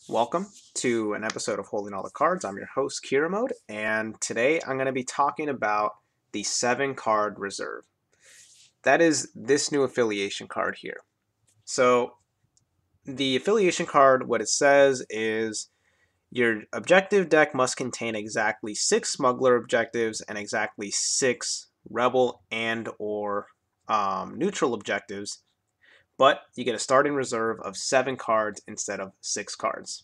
Welcome to an episode of Holding All the Cards. I'm your host, Kiramode, and today I'm going to be talking about the 7-card reserve. That is this new affiliation card here. So, the affiliation card, what it says is your objective deck must contain exactly 6 smuggler objectives and exactly 6 rebel and or neutral objectives, but you get a starting reserve of 7 cards instead of 6 cards.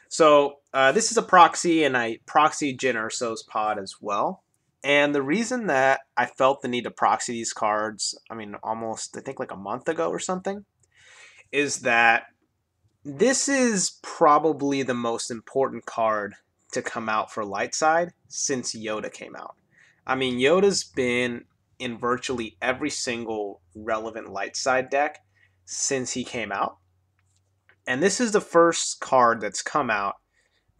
So this is a proxy, and I proxied Jin Urso's pod as well. And the reason that I felt the need to proxy these cards, almost, I think like a month ago or something, is that this is probably the most important card to come out for light side since Yoda came out. Yoda's been in virtually every single relevant light side deck since he came out. And this is the first card that's come out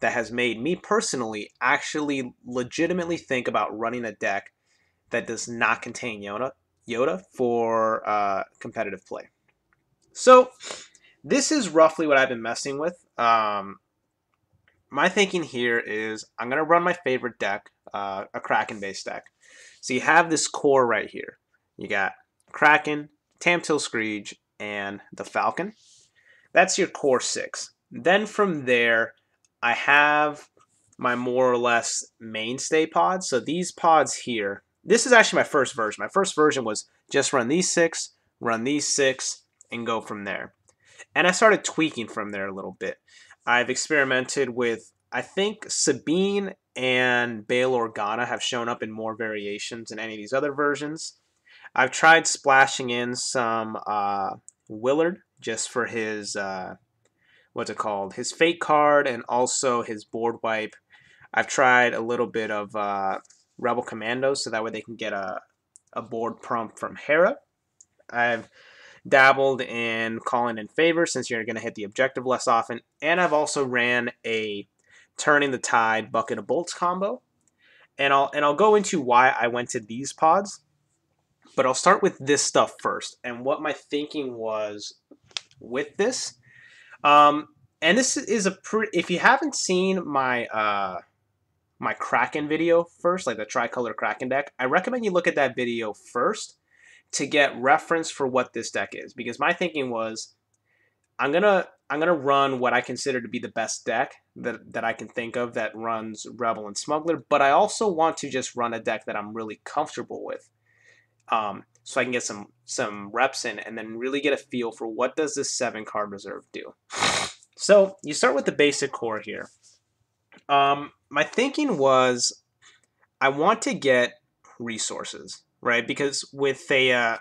that has made me personally actually legitimately think about running a deck that does not contain Yoda for competitive play. So this is roughly what I've been messing with. My thinking here is I'm going to run my favorite deck, a Kraken-based deck. So you have this core right here. You got Kraken, Tamtil Screech, and the Falcon. That's your core 6. Then from there, I have my more or less mainstay pods. So these pods here, this is actually my first version. My first version was just run these 6, and go from there. And I started tweaking from there a little bit. I've experimented with, I think Sabine and Bail Organa have shown up in more variations than any of these other versions. I've tried splashing in some Willard just for his his fate card and also his board wipe. I've tried a little bit of Rebel Commandos so that way they can get a board prompt from Hera. I've dabbled in calling in favor since you're going to hit the objective less often, and I've also ran a Turning the Tide Bucket of Bolts combo. And I'll go into why I went to these pods, but I'll start with this stuff first and what my thinking was with this. And this is if you haven't seen my my Kraken video first, like the tricolor Kraken deck, I recommend you look at that video first to get reference for what this deck is, because my thinking was I'm gonna run what I consider to be the best deck that I can think of that runs Rebel and Smuggler, but I also want to just run a deck that I'm really comfortable with, so I can get some reps in and then really get a feel for what does this 7-card reserve do. So you start with the basic core here. My thinking was I want to get resources, right? Because with a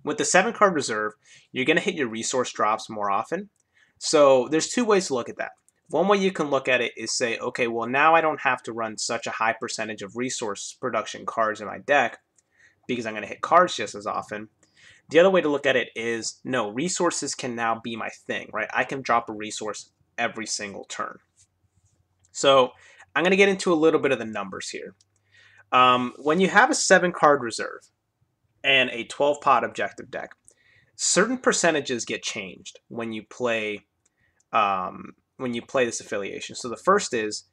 with the 7-card reserve, you're going to hit your resource drops more often. So there's 2 ways to look at that. One way you can look at it is say, okay, well now I don't have to run such a high percentage of resource production cards in my deck because I'm going to hit cards just as often. The other way to look at it is, no, resources can now be my thing, right? I can drop a resource every single turn. So I'm going to get into a little bit of the numbers here. When you have a 7-card reserve and a 12-pot objective deck, certain percentages get changed when you play this affiliation. So the first is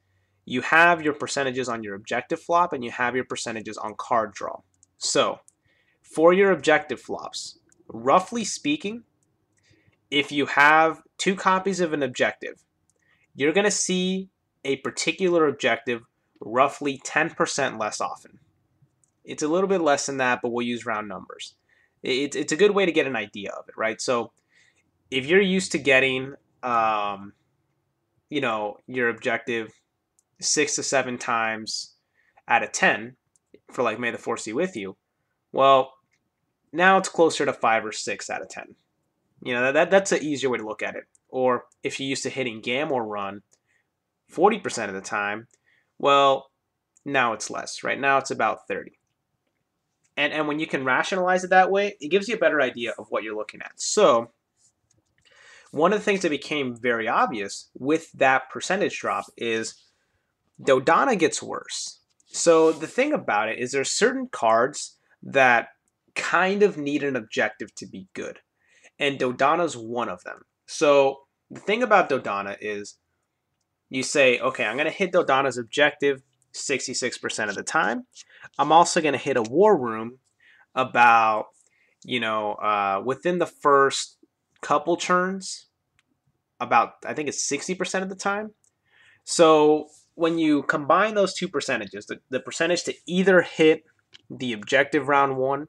you have your percentages on your objective flop and you have your percentages on card draw. So for your objective flops, roughly speaking, if you have 2 copies of an objective, you're going to see a particular objective roughly 10% less often. It's a little bit less than that, but we'll use round numbers. It's a good way to get an idea of it, right? So if you're used to getting, your objective 6 to 7 times out of 10 for like May the Force be with you, well, now it's closer to 5 or 6 out of 10. That's an easier way to look at it. Or if you're used to hitting Gamor run 40% of the time, well, now it's less, right? Now it's about 30. And when you can rationalize it that way, it gives you a better idea of what you're looking at. So one of the things that became very obvious with that percentage drop is Dodonna gets worse. So the thing about it is there's certain cards that kind of need an objective to be good. And Dodonna's one of them. So The thing about Dodana is you say, okay, I'm going to hit Dodana's objective 66% of the time. I'm also going to hit a war room about, within the first couple turns, about, I think it's 60% of the time. So when you combine those two percentages, the percentage to either hit the objective round one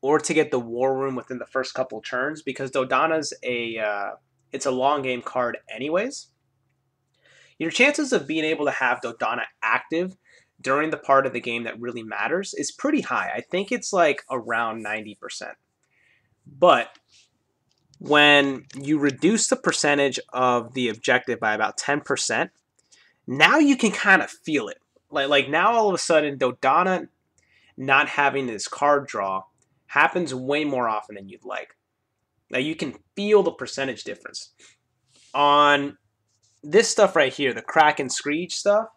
or to get the war room within the first couple turns, because Dodana's it's a long game card anyways, your chances of being able to have Dodana active during the part of the game that really matters is pretty high. I think it's like around 90%. But when you reduce the percentage of the objective by about 10%, now you can kind of feel it. Like now all of a sudden Dodana not having this card draw happens way more often than you'd like. Now you can feel the percentage difference. On this stuff right here, the Crack and Screech stuff,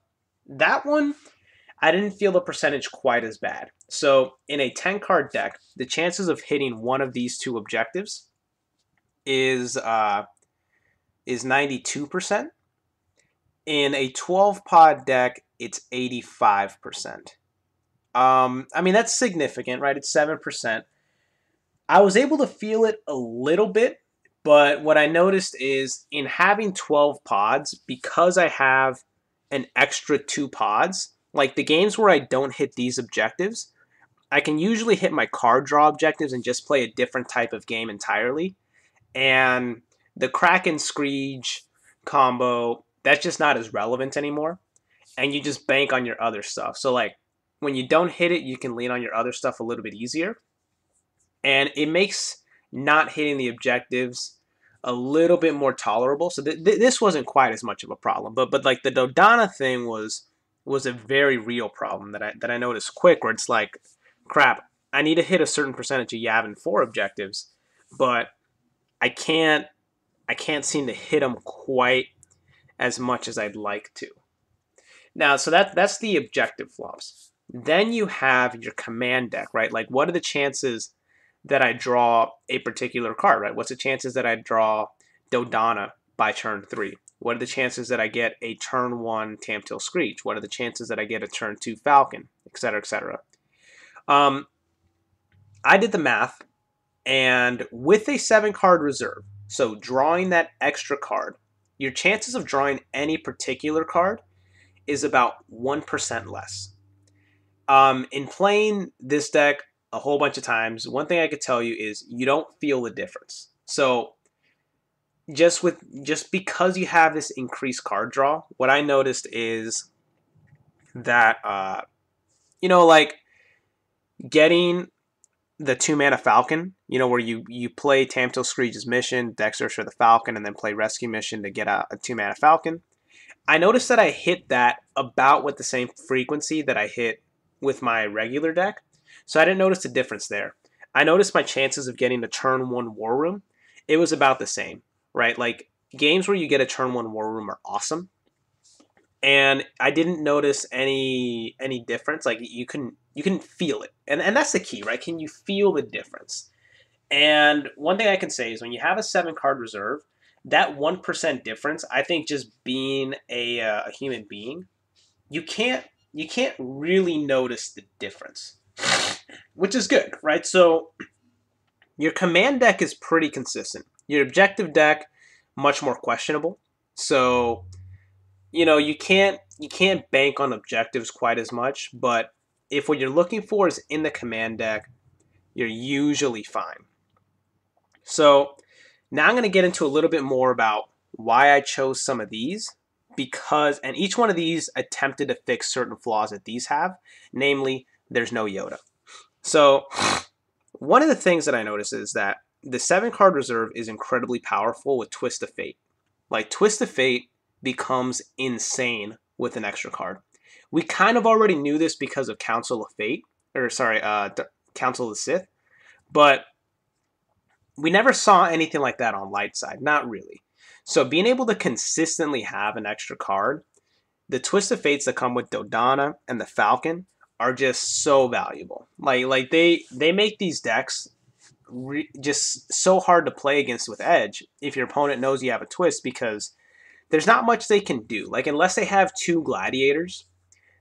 that one, I didn't feel the percentage quite as bad. So in a 10 card deck, the chances of hitting one of these two objectives is 92%. In a 12 pod deck, it's 85%. I mean, that's significant, right? It's 7%. I was able to feel it a little bit, but what I noticed is in having 12 pods, because I have an extra 2 pods, like the games where I don't hit these objectives, I can usually hit my card draw objectives and just play a different type of game entirely. And the Crack and Screech combo, that's just not as relevant anymore. And you just bank on your other stuff. So like when you don't hit it, you can lean on your other stuff a little bit easier. And it makes not hitting the objectives a little bit more tolerable. So this wasn't quite as much of a problem. But like the Dodana thing was a very real problem that I noticed quick, where it's like, crap, I need to hit a certain percentage of Yavin 4 objectives, but I can't seem to hit them quite as much as I'd like to. Now, so that's the objective flops. Then you have your command deck, right? Like, what are the chances that I draw a particular card, right? What's the chances that I draw Dodana by turn 3? What are the chances that I get a turn 1 Tamtil Screech? What are the chances that I get a turn 2 Falcon, etc., etc.? I did the math, and with a 7-card reserve, so drawing that extra card, your chances of drawing any particular card is about 1% less. In playing this deck a whole bunch of times, one thing I could tell you is you don't feel the difference. So just because you have this increased card draw, what I noticed is that like getting the 2-mana Falcon, where you play Tamtil Screech's mission, deck search for the Falcon, and then play Rescue Mission to get a 2-mana Falcon. I noticed that I hit that about with the same frequency that I hit with my regular deck, so I didn't notice a difference there. I noticed my chances of getting a turn 1 War Room, it was about the same, right? Like, games where you get a turn 1 War Room are awesome, and I didn't notice any difference. Like, you can feel it, and that's the key, right? Can you feel the difference? And one thing I can say is when you have a 7-card reserve, that 1% difference, I think, just being a human being, you can't really notice the difference, which is good, right? So your command deck is pretty consistent. Your objective deck, much more questionable. So you can't bank on objectives quite as much, but if what you're looking for is in the command deck, you're usually fine. So now I'm going to get into a little bit more about why I chose some of these, and each one of these attempted to fix certain flaws that these have, namely, there's no Yoda. So one of the things that I noticed is that the 7-card reserve is incredibly powerful with Twist of Fate. Like, Twist of Fate becomes insane with an extra card. We kind of already knew this because of Council of the Sith, but we never saw anything like that on light side, not really. So being able to consistently have an extra card, the Twist of Fates that come with Dodana and the Falcon are just so valuable. Like they make these decks just so hard to play against with edge if your opponent knows you have a twist, because there's not much they can do. Like, unless they have two gladiators,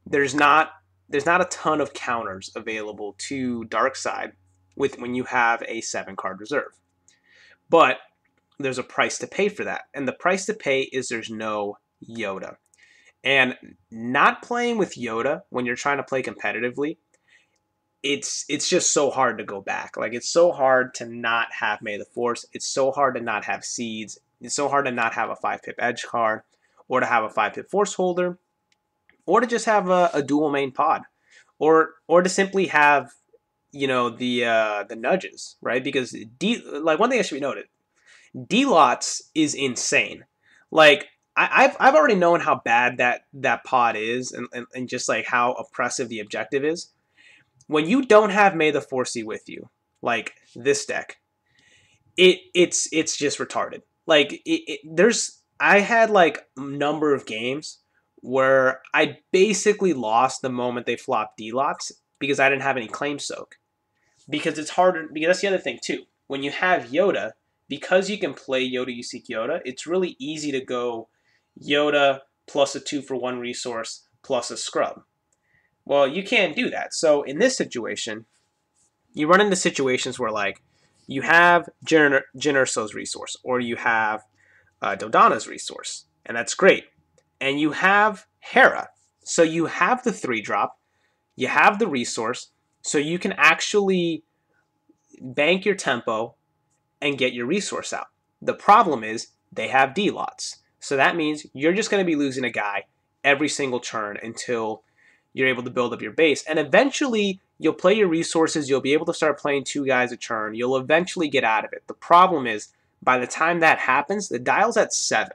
there's not a ton of counters available to dark side with when you have a 7-card reserve. But there's a price to pay for that, and the price to pay is there's no Yoda. And not playing with Yoda when you're trying to play competitively, it's just so hard to go back. Like, it's so hard to not have May the Force. It's so hard to not have Seeds. It's so hard to not have a 5-pip edge card, or to have a 5-pip Force Holder, or to just have a dual main pod, or to simply have, you know, the nudges, right? Because like, one thing that should be noted, D-Lots is insane. Like, I've already known how bad that pod is, and just like how oppressive the objective is. When you don't have May the Forcey with you, like this deck, it's just retarded. Like, I had like a number of games where I basically lost the moment they flopped D-Lots because I didn't have any claim soak. Because it's harder, because that's the other thing too. When you have Yoda, because you can play Yoda, you seek Yoda, it's really easy to go Yoda plus a 2-for-1 resource plus a scrub. Well, you can't do that. So in this situation, you run into situations where, like, you have Jyn Erso's resource, or you have Dodonna's resource, and that's great. And you have Hera. So you have the 3-drop, you have the resource, so you can actually bank your tempo and get your resource out. The problem is they have D-Lots. So that means you're just going to be losing a guy every single turn until you're able to build up your base. And eventually, you'll play your resources, you'll be able to start playing 2 guys a turn, you'll eventually get out of it. The problem is, by the time that happens, the dial's at 7.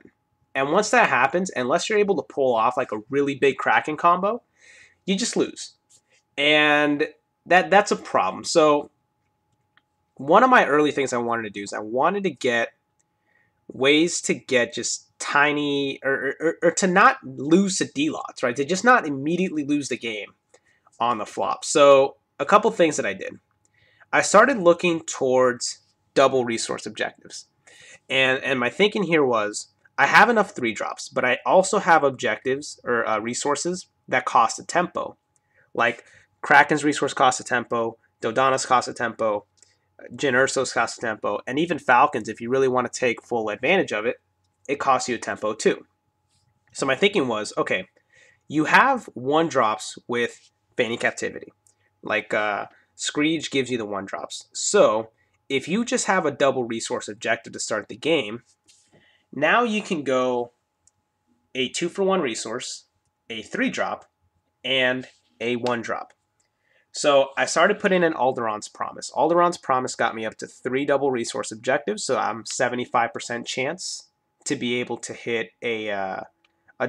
And once that happens, unless you're able to pull off like a really big Kraken combo, you just lose. And that's a problem. So one of my early things I wanted to do is I wanted to get ways to get just tiny, or to not lose to D-Lots, right? To just not immediately lose the game on the flop. So a couple things that I did. I started looking towards double resource objectives. And my thinking here was, I have enough 3-drops, but I also have objectives, or resources that cost a tempo. Like Kraken's resource costs a tempo, Dodonna's cost a tempo, Jyn Erso's cost a tempo, and even Falcon's, if you really want to take full advantage of it, it costs you a tempo too. So my thinking was, okay, you have 1-drops with Feigning Captivity. Like, Screech gives you the 1-drops. So if you just have a double resource objective to start the game, now you can go a 2-for-1 resource, a 3-drop, and a 1-drop. So I started putting in Alderaan's Promise. Alderaan's Promise got me up to 3 double resource objectives, so I'm 75% chance to be able to hit a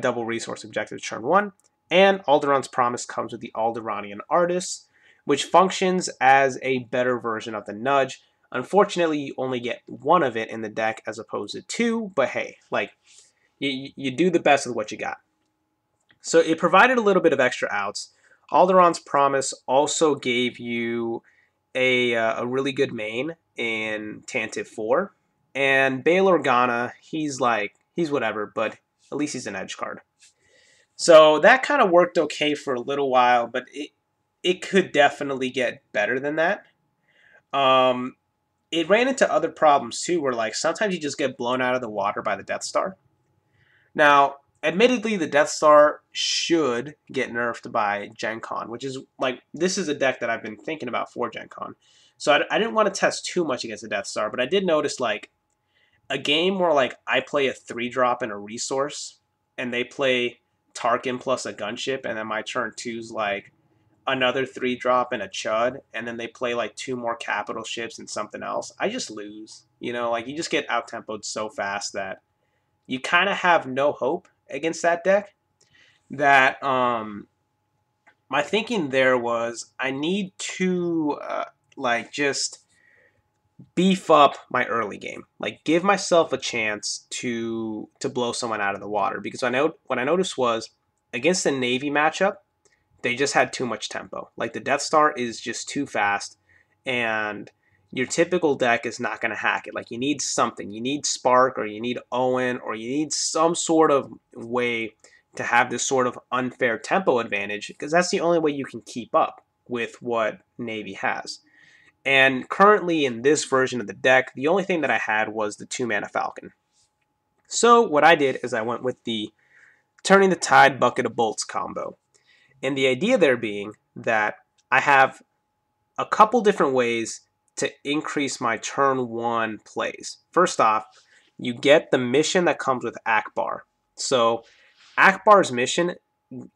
double resource objective turn 1. And Alderaan's Promise comes with the Alderaanian Artist, which functions as a better version of the Nudge. Unfortunately, you only get 1 of it in the deck as opposed to 2, but hey, like, you do the best with what you got. So it provided a little bit of extra outs. Alderaan's Promise also gave you a really good main in Tantive 4. And Bail Organa, he's whatever, but at least he's an edge card. So that kind of worked okay for a little while, but it could definitely get better than that. It ran into other problems too, where like sometimes you just get blown out of the water by the Death Star. Now, admittedly, the Death Star should get nerfed by Gen Con, which is like, this is a deck that I've been thinking about for Gen Con. So I didn't want to test too much against the Death Star, but I did notice like a game where like I play a 3-drop and a resource, and they play Tarkin plus a gunship, and then my turn 2's like another 3-drop and a Chud, and then they play like 2 more capital ships and something else. I just lose. You know, like, you just get out-tempoed so fast that you kind of have no hope against that deck. That my thinking there was, I need to like just beef up my early game, like give myself a chance to blow someone out of the water. Because what I noticed was, against the Navy matchup, they just had too much tempo. Like, the Death Star is just too fast, and your typical deck is not going to hack it. Like, you need something. You need Spark, or you need Owen, or you need some sort of way to have this sort of unfair tempo advantage, because that's the only way you can keep up with what Navy has. And currently in this version of the deck, the only thing that I had was the 2-mana Falcon. So what I did is I went with the Turning the Tide Bucket of Bolts combo. And the idea there being that I have a couple different ways to increase my turn 1 plays. First off, you get the mission that comes with Akbar. So Akbar's mission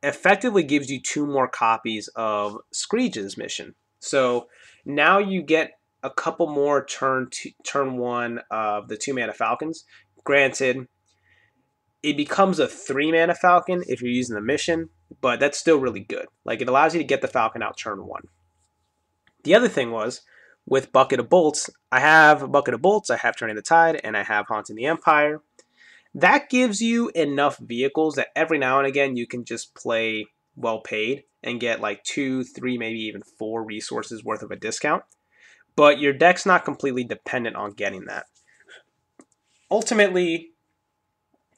effectively gives you 2 more copies of Screech's mission. So now you get a couple more turn 1 of the 2-mana Falcons. Granted, it becomes a 3-mana Falcon if you're using the mission, but that's still really good. Like, it allows you to get the Falcon out turn 1. The other thing was, with Bucket of Bolts, I have Bucket of Bolts, I have Turning the Tide, and I have Haunting the Empire. That gives you enough vehicles that every now and again you can just play well paid and get like 2, 3, maybe even 4 resources worth of a discount. But your deck's not completely dependent on getting that. Ultimately,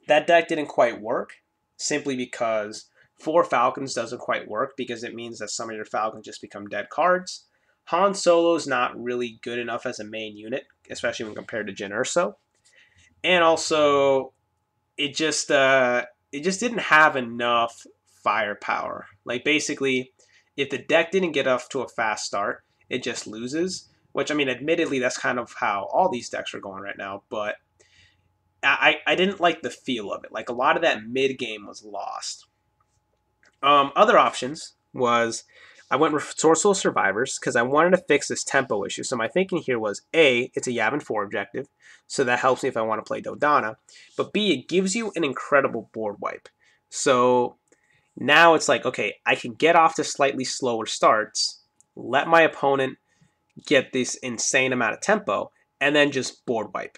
that deck didn't quite work, simply because 4 Falcons doesn't quite work, because it means that some of your Falcons just become dead cards. Han Solo's not really good enough as a main unit, especially when compared to Jyn Erso. And also, it just didn't have enough firepower. Like, basically, if the deck didn't get off to a fast start, it just loses. Which, I mean, admittedly, that's kind of how all these decks are going right now, but I didn't like the feel of it. Like, a lot of that mid-game was lost. Other options was, I went with Sorcerous Survivors because I wanted to fix this tempo issue. So my thinking here was, A, it's a Yavin 4 objective, so that helps me if I want to play Dodonna. But B, it gives you an incredible board wipe. So now it's like, okay, I can get off to slightly slower starts, let my opponent get this insane amount of tempo, and then just board wipe.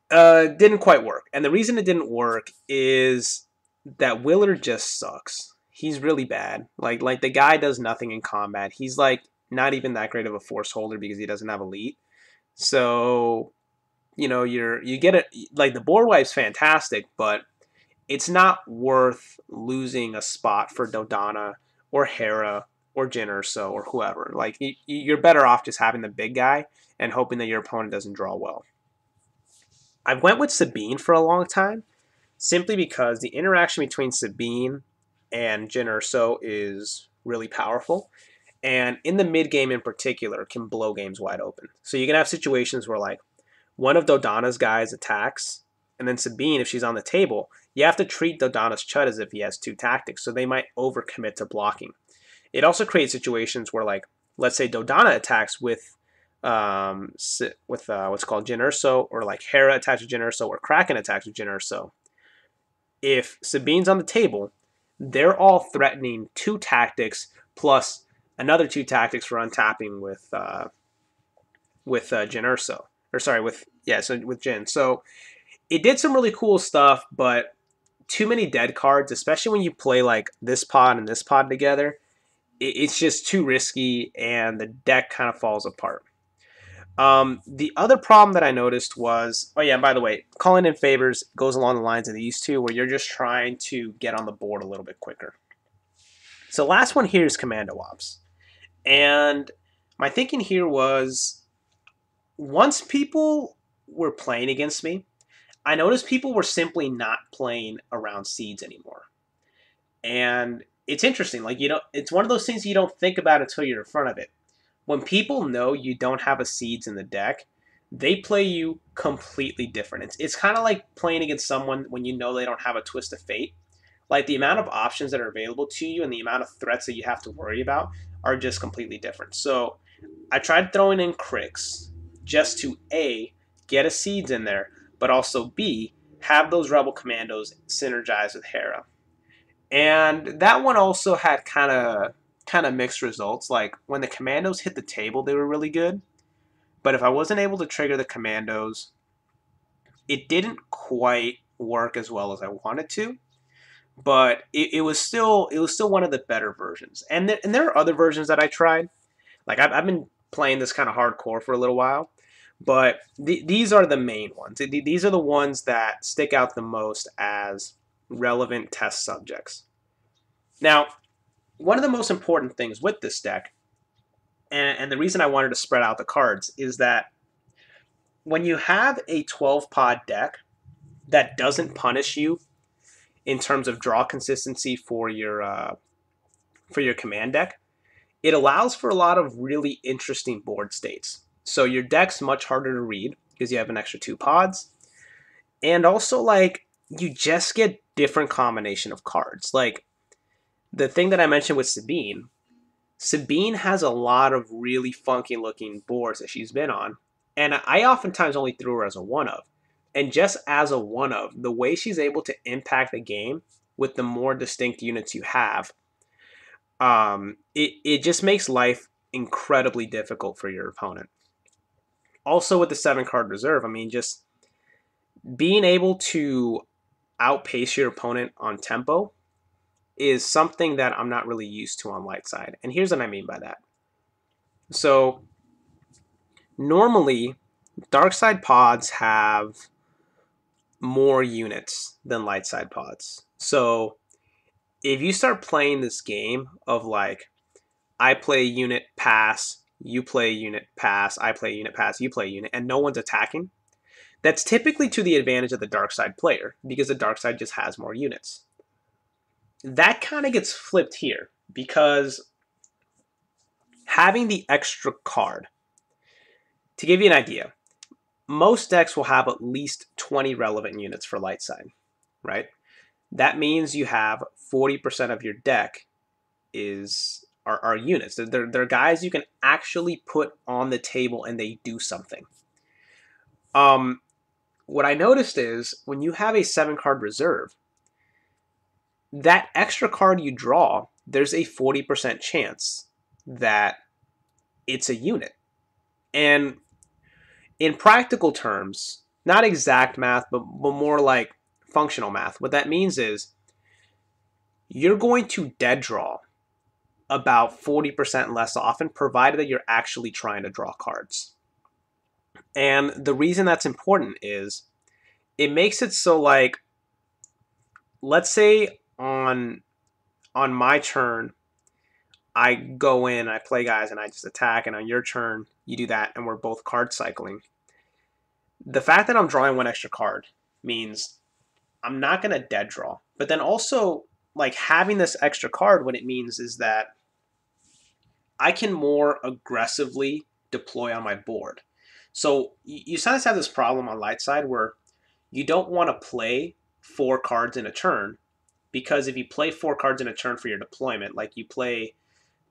Didn't quite work. And the reason it didn't work is that Willard just sucks. He's really bad. Like the guy does nothing in combat. He's like not even that great of a force holder because he doesn't have elite. So, you know, you get it. Like, the board wipe's fantastic, but it's not worth losing a spot for Dodonna or Hera or Jyn Erso or whoever. Like, you're better off just having the big guy and hoping that your opponent doesn't draw well. I went with Sabine for a long time, simply because the interaction between Sabine and Jyn Erso is really powerful, and in the mid game in particular can blow games wide open. So you can have situations where, like, one of Dodonna's guys attacks, and then Sabine, if she's on the table, you have to treat Dodonna's Chud as if he has 2 tactics, so they might overcommit to blocking. It also creates situations where, like, let's say Dodonna attacks with what's called Jyn Erso, or like Hera attacks with Jyn Erso, or Kraken attacks with Jyn Erso. If Sabine's on the table, they're all threatening 2 tactics plus another 2 tactics for untapping with Jyn Erso, or sorry, with Jyn. So it did some really cool stuff, but too many dead cards, especially when you play like this pod and this pod together, it's just too risky, and the deck kind of falls apart. The other problem that I noticed was, oh yeah, and by the way, calling in favors goes along the lines of these two, where you're just trying to get on the board a little bit quicker. So last one here is Commando Ops. And my thinking here was, once people were playing against me, I noticed people were simply not playing around seeds anymore. And it's interesting, like, it's one of those things you don't think about until you're in front of it. When people know you don't have a seeds in the deck, they play you completely different. It's kind of like playing against someone when you know they don't have a Twist of Fate. Like, the amount of options that are available to you and the amount of threats that you have to worry about are just completely different. So I tried throwing in Crix just to A, get a seeds in there, but also B, have those Rebel Commandos synergize with Hera. And that one also had kind of mixed results. Like, when the Commandos hit the table, they were really good. But if I wasn't able to trigger the Commandos, it didn't quite work as well as I wanted to. But it was still one of the better versions. And there are other versions that I tried. Like, I've been playing this kind of hardcore for a little while. But these are the main ones. These are the ones that stick out the most as relevant test subjects. Now, one of the most important things with this deck, and the reason I wanted to spread out the cards, is that when you have a 12 pod deck that doesn't punish you in terms of draw consistency for your command deck, it allows for a lot of really interesting board states. So your deck's much harder to read because you have an extra 2 pods. And also, like, you just get different combination of cards. Like, the thing that I mentioned with Sabine has a lot of really funky looking boards that she's been on. And I oftentimes only threw her as a one of. And just as a one of, the way she's able to impact the game with the more distinct units you have, it just makes life incredibly difficult for your opponent. Also with the 7 card reserve, I mean, just being able to outpace your opponent on tempo is something that I'm not really used to on light side. And here's what I mean by that. So normally dark side pods have more units than light side pods. So if you start playing this game of like, I play a unit, pass, you play a unit, pass, I play a unit, pass, you play a unit, and no one's attacking, that's typically to the advantage of the dark side player because the dark side just has more units. That kind of gets flipped here because having the extra card, to give you an idea, most decks will have at least 20 relevant units for light side, right? That means you have 40% of your deck are units. They're guys you can actually put on the table and they do something. What I noticed is when you have a 7 card reserve, that extra card you draw, there's a 40% chance that it's a unit. And in practical terms, not exact math, but more like functional math, what that means is you're going to dead draw about 40% less often, provided that you're actually trying to draw cards. And the reason that's important is it makes it so, like, let's say on my turn, I go in, I play guys, and I just attack, and on your turn, you do that, and we're both card cycling. The fact that I'm drawing 1 extra card means I'm not going to dead draw. But then also, like, having this extra card, what it means is that I can more aggressively deploy on my board. So you sometimes have this problem on light side where you don't want to play 4 cards in a turn, because if you play 4 cards in a turn for your deployment, like you play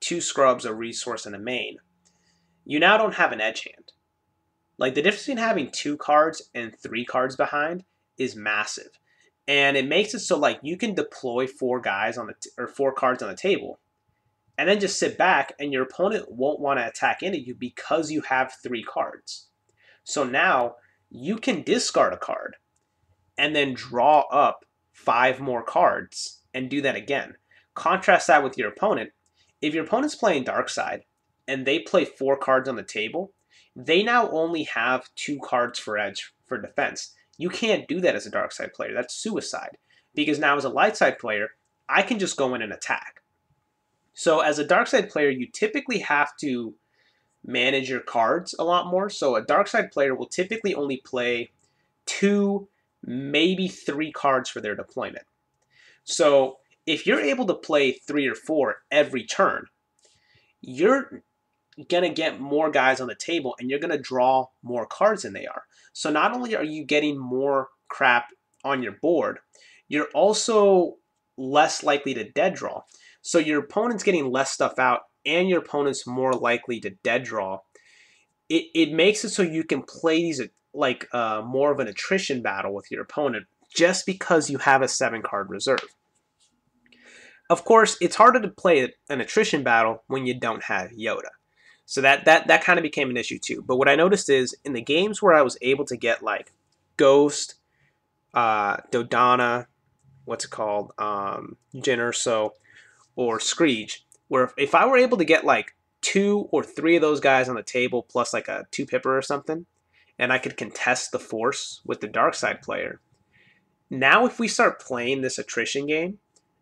2 scrubs, a resource, and a main, you now don't have an edge hand. Like, the difference between having 2 cards and 3 cards behind is massive. And it makes it so, like, you can deploy 4 guys on or 4 cards on the table and then just sit back, and your opponent won't want to attack into you because you have 3 cards. So now you can discard a card and then draw up 5 more cards and do that again. Contrast that with your opponent. If your opponent's playing dark side and they play 4 cards on the table, they now only have 2 cards for edge for defense. You can't do that as a dark side player. That's suicide. Because now as a light side player, I can just go in and attack. So as a dark side player, you typically have to manage your cards a lot more. So a dark side player will typically only play 2, maybe 3 cards for their deployment. So if you're able to play 3 or 4 every turn, you're going to get more guys on the table and you're going to draw more cards than they are. So not only are you getting more crap on your board, you're also less likely to dead draw. So your opponent's getting less stuff out and your opponent's more likely to dead draw. It makes it so you can play these like more of an attrition battle with your opponent just because you have a 7 card reserve. Of course, it's harder to play an attrition battle when you don't have Yoda. So that kind of became an issue too. But what I noticed is in the games where I was able to get like Ghost, Dodonna, Jyn Erso, or Screech, where if I were able to get like 2 or 3 of those guys on the table plus like a 2-pipper or something, and I could contest the force with the dark side player. Now if we start playing this attrition game,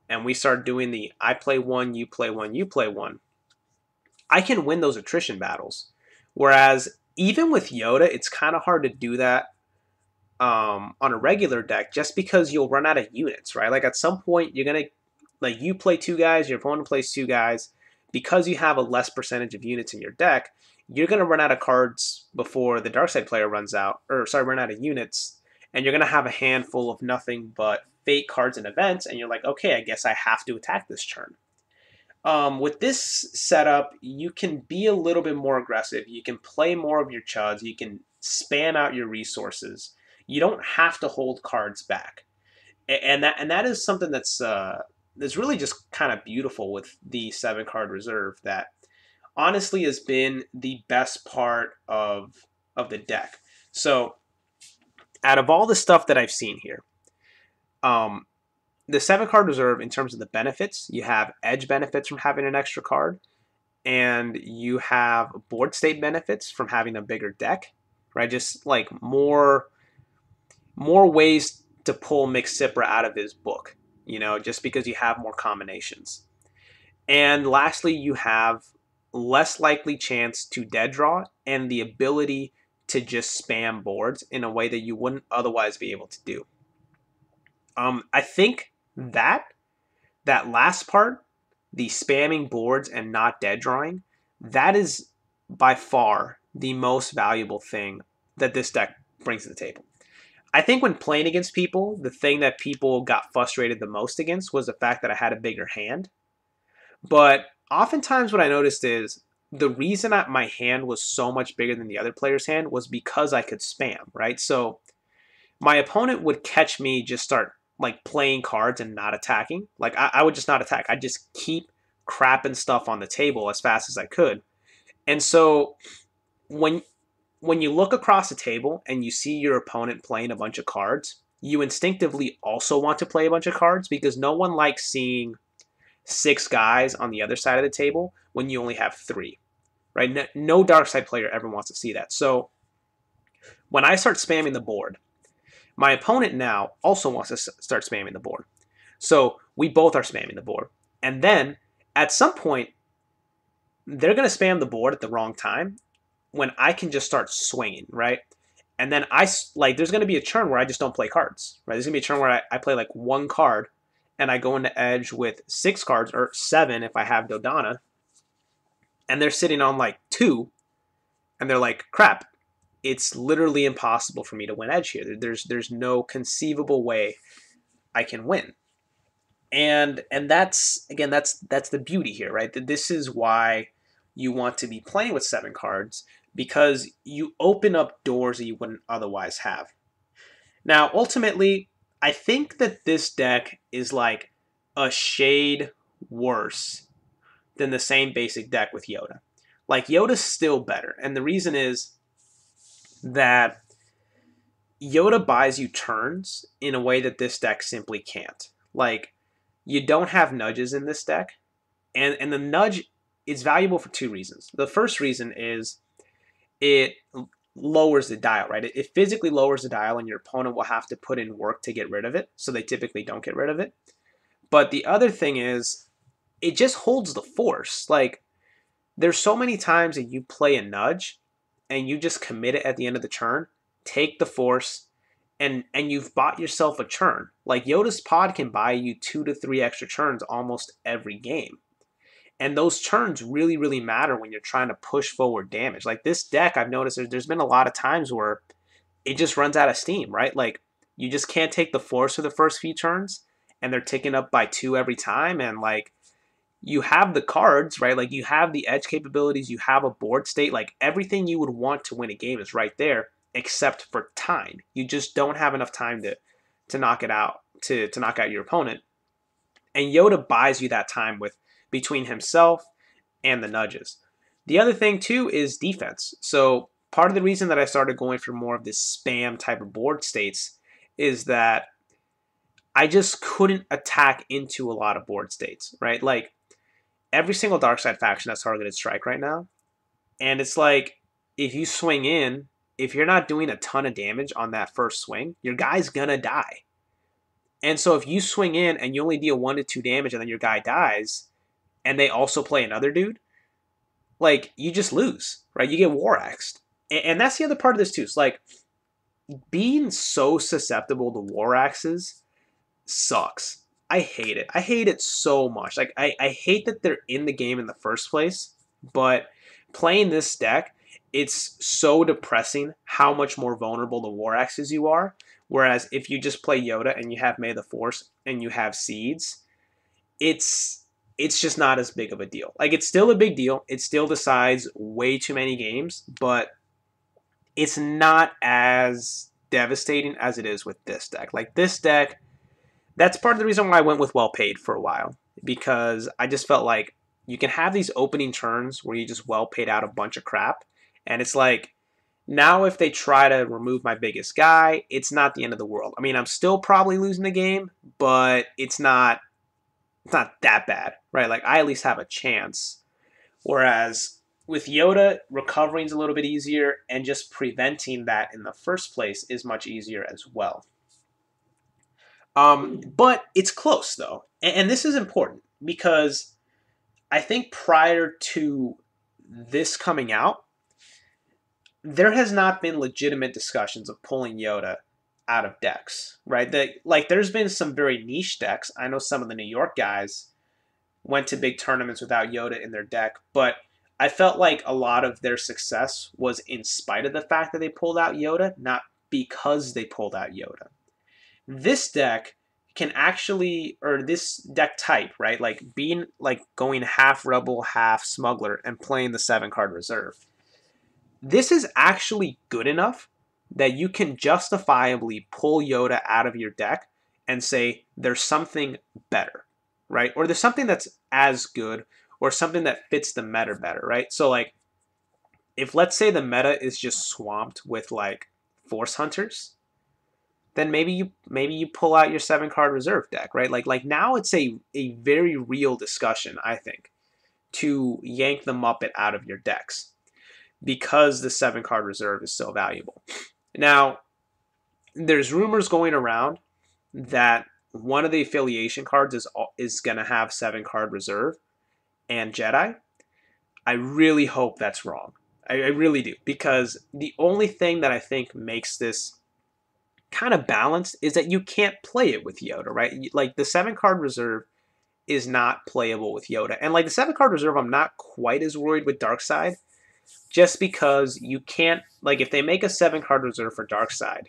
and we start doing the I play one, you play one, you play one, I can win those attrition battles. Whereas even with Yoda, it's kind of hard to do that on a regular deck just because you'll run out of units, right? Like at some point, you're going to, like you play 2 guys, your opponent plays 2 guys. Because you have a less percentage of units in your deck, you're going to run out of cards before the dark side player runs out, or sorry, run out of units. And you're going to have a handful of nothing but fake cards and events. And you're like, okay, I guess I have to attack this turn. With this setup, you can be a little bit more aggressive. You can play more of your chuds. You can spam out your resources. You don't have to hold cards back, and that is something that's really just kind of beautiful with the 7-card reserve. That honestly has been the best part of the deck. So, out of all the stuff that I've seen here, the 7-card reserve, in terms of the benefits, you have edge benefits from having an extra card, and you have board state benefits from having a bigger deck, right? Just like more ways to pull Mixipra out of his book, just because you have more combinations. And lastly, you have less likely chance to dead draw and the ability to just spam boards in a way that you wouldn't otherwise be able to do. I think that last part, the spamming boards and not dead drawing, that is by far the most valuable thing that this deck brings to the table. I think when playing against people, the thing that people got frustrated the most against was the fact that I had a bigger hand. But oftentimes what I noticed is the reason my hand was so much bigger than the other player's hand was because I could spam, right? So my opponent would catch me just start like playing cards and not attacking. Like I would just not attack. I'd just keep crapping stuff on the table as fast as I could. And so when you look across the table and you see your opponent playing a bunch of cards, you instinctively also want to play a bunch of cards because no one likes seeing 6 guys on the other side of the table when you only have 3, right? No dark side player ever wants to see that. So when I start spamming the board, my opponent now also wants to start spamming the board. So we both are spamming the board. And then at some point, they're going to spam the board at the wrong time when I can just start swinging, right? And then there's going to be a turn where I just don't play cards, right? There's going to be a turn where I play like 1 card and I go into edge with 6 cards, or 7 if I have Dodonna, and they're sitting on like 2, and they're like, crap, it's literally impossible for me to win edge here. There's no conceivable way I can win. And that's the beauty here, right? This is why you want to be playing with 7 cards, because you open up doors that you wouldn't otherwise have. Now, ultimately, I think that this deck is like a shade worse than the same basic deck with Yoda. Like, Yoda's still better, and the reason is that Yoda buys you turns in a way that this deck simply can't. Like, you don't have nudges in this deck, and the nudge is valuable for 2 reasons. The first reason is it lowers the dial, right? It physically lowers the dial, and your opponent will have to put in work to get rid of it, so they typically don't get rid of it. But the other thing is, it just holds the force. Like, there's so many times that you play a nudge, and you just commit it at the end of the turn, take the force, and you've bought yourself a turn. Like, Yoda's pod can buy you 2 to 3 extra turns almost every game. And those turns really, really matter when you're trying to push forward damage. Like, this deck, I've noticed there's been a lot of times where it just runs out of steam, right? Like, you just can't take the force for the first few turns, and they're ticking up by 2 every time. And, like, you have the cards, right? Like, you have the edge capabilities, you have a board state. Like, everything you would want to win a game is right there, except for time. You just don't have enough time to knock it out, to knock out your opponent. And Yoda buys you that time between himself and the nudges. The other thing, too, is defense. So part of the reason that I started going for more of this spam type of board states is that I just couldn't attack into a lot of board states, right? Like, every single dark side faction has targeted strike right now. And it's like, if you swing in, if you're not doing a ton of damage on that first swing, your guy's gonna die. And so if you swing in and you only deal 1 to 2 damage and then your guy dies, and they also play another dude, like, you just lose, right? You get war axed. And that's the other part of this too. It's like, being so susceptible to war axes sucks. I hate it. I hate it so much. Like, I hate that they're in the game in the first place, but playing this deck, it's so depressing how much more vulnerable to war axes you are. Whereas if you just play Yoda and you have May the Force and you have Seeds, it's just not as big of a deal. Like, it's still a big deal. It still decides way too many games, but it's not as devastating as it is with this deck. Like, this deck, that's part of the reason why I went with Well Paid for a while, because I just felt like you can have these opening turns where you just well paid out a bunch of crap, and it's like, now if they try to remove my biggest guy, it's not the end of the world. I mean, I'm still probably losing the game, but it's not that bad, right? Like, I at least have a chance. Whereas with Yoda, recovering's a little bit easier, and just preventing that in the first place is much easier as well. But it's close, though. And this is important, because I think prior to this coming out, there has not been legitimate discussions of pulling Yoda out of decks, right? Like, there's been some very niche decks. I know some of the New York guys went to big tournaments without Yoda in their deck, but I felt like a lot of their success was in spite of the fact that they pulled out Yoda, not because they pulled out Yoda. This deck can actually, or this deck type, right? Like, being like going half Rebel, half Smuggler, and playing the 7-card reserve. This is actually good enough that you can justifiably pull Yoda out of your deck and say there's something better, right? Or there's something that's as good, or something that fits the meta better, right? So, like, if let's say the meta is just swamped with like Force Hunters, then maybe you pull out your 7-card reserve deck, right? Like now it's a very real discussion, I think, to yank the Muppet out of your decks, because the 7-card reserve is so valuable. Now, there's rumors going around that one of the affiliation cards is going to have 7-card reserve and Jedi. I really hope that's wrong. I really do, because the only thing that I think makes this kind of balanced is that you can't play it with Yoda, right? Like, the 7-card reserve is not playable with Yoda. And like, the 7-card reserve, I'm not quite as worried with Darkside, just because you can't, like, if they make a 7-card reserve for Darkside,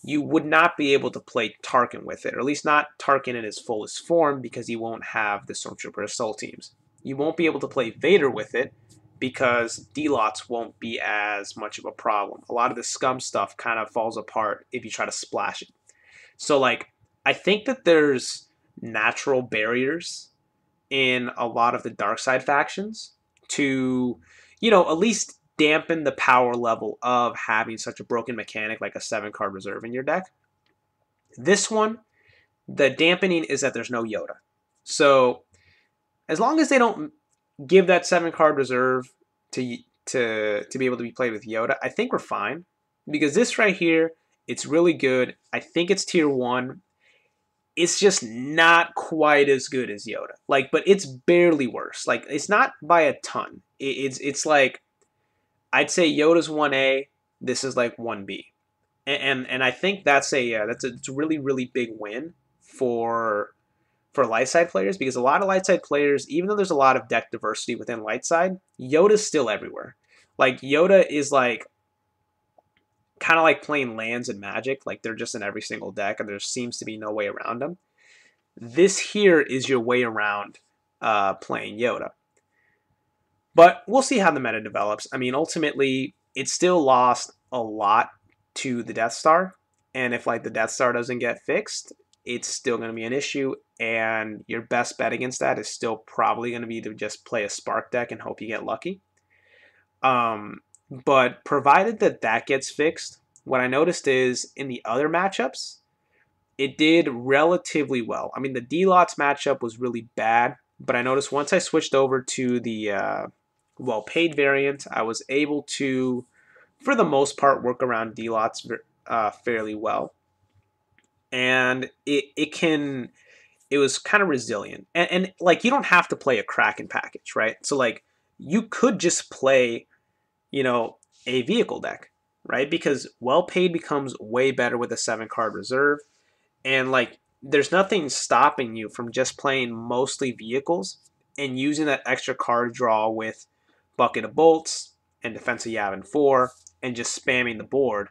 you would not be able to play Tarkin with it, or at least not Tarkin in his fullest form, because you won't have the Stormtrooper Assault teams. You won't be able to play Vader with it, because D-Lots won't be as much of a problem. A lot of the scum stuff kind of falls apart if you try to splash it. So, like, I think that there's natural barriers in a lot of the Darkside factions to, at least dampen the power level of having such a broken mechanic like a 7-card reserve in your deck. This one, the dampening is that there's no Yoda. So, as long as they don't give that 7-card reserve to be able to be played with Yoda, I think we're fine. Because this right here, it's really good. I think it's tier 1. It's just not quite as good as Yoda. Like, but it's barely worse. Like, it's not by a ton. It's like, I'd say Yoda's 1A, this is like 1B. And I think it's a really, really big win for light side players, because a lot of light side players, even though there's a lot of deck diversity within light side, Yoda's still everywhere. Like, Yoda is like kind of like playing lands in Magic. Like, they're just in every single deck, and there seems to be no way around them. This here is your way around playing Yoda. But we'll see how the meta develops. I mean, ultimately, it still lost a lot to the Death Star, and if like the Death Star doesn't get fixed, it's still going to be an issue, and your best bet against that is still probably going to be to just play a Spark deck and hope you get lucky. But provided that gets fixed, what I noticed is in the other matchups, it did relatively well. I mean, the D-Lots matchup was really bad, But I noticed once I switched over to the well-paid variant, I was able to, for the most part, work around D-lots fairly well. And it was kind of resilient. And like, you don't have to play a Kraken package, right? So like, you could just play, you know, a vehicle deck, right? Because well-paid becomes way better with a 7-card reserve. And like, there's nothing stopping you from just playing mostly vehicles and using that extra card draw with Bucket of Bolts and Defensive Yavin 4 and just spamming the board,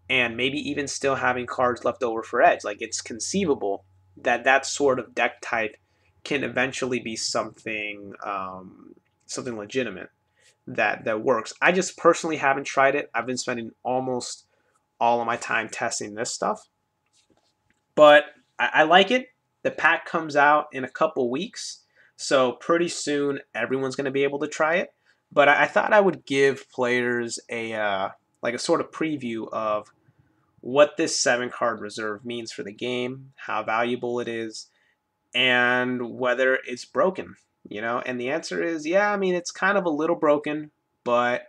and maybe even still having cards left over for edge. Like, it's conceivable that that sort of deck type can eventually be something something legitimate that works. I just personally haven't tried it. I've been spending almost all of my time testing this stuff, but I like it. The pack comes out in a couple weeks, so pretty soon everyone's going to be able to try it. But I thought I would give players a like a sort of preview of what this 7-card reserve means for the game, how valuable it is, and whether it's broken. And the answer is, yeah, I mean, it's kind of a little broken, but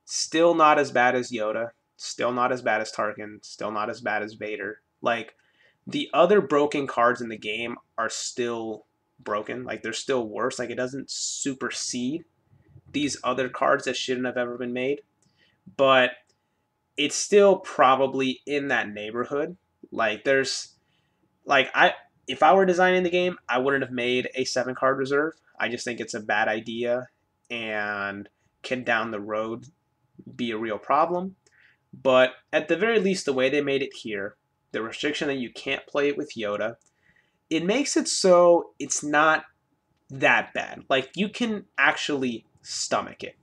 still not as bad as Yoda, still not as bad as Tarkin, still not as bad as Vader. Like, the other broken cards in the game are still broken. Like, they're still worse. Like, it doesn't supersede these other cards that shouldn't have ever been made, but it's still probably in that neighborhood. Like, there's like I if I were designing the game, I wouldn't have made a 7-card reserve. I just think it's a bad idea and can down the road be a real problem. But at the very least, the way they made it here, the restriction that you can't play it with Yoda, it makes it so it's not that bad. Like, you can actually stomach it.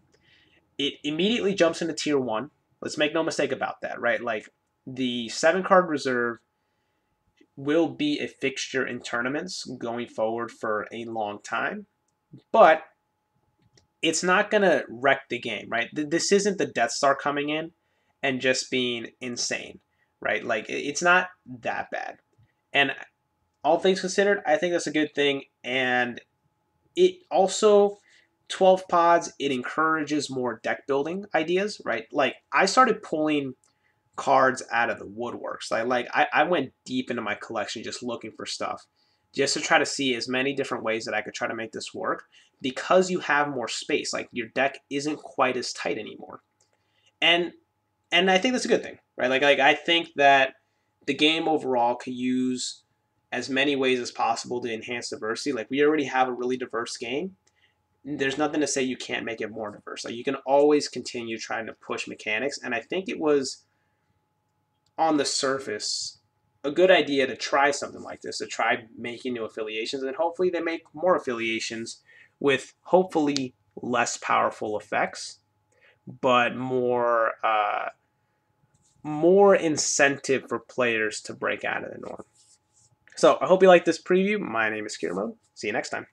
It immediately jumps into tier 1. Let's make no mistake about that, right? Like, the 7-card reserve will be a fixture in tournaments going forward for a long time, but it's not going to wreck the game, right? This isn't the Death Star coming in and just being insane, right? Like, it's not that bad. And all things considered, I think that's a good thing. And it also, 12 pods, it encourages more deck building ideas, right? Like, I started pulling cards out of the woodworks. I went deep into my collection just looking for stuff, just to try to see as many different ways that I could try to make this work, because you have more space. Like, your deck isn't quite as tight anymore. And I think that's a good thing, right? Like I think that the game overall could use as many ways as possible to enhance diversity. Like, we already have a really diverse game. There's nothing to say you can't make it more diverse. Like, you can always continue trying to push mechanics, and I think it was, on the surface, a good idea to try something like this, to try making new affiliations, and hopefully they make more affiliations with hopefully less powerful effects, but more incentive for players to break out of the norm. So I hope you like this preview. My name is Kiramode. See you next time.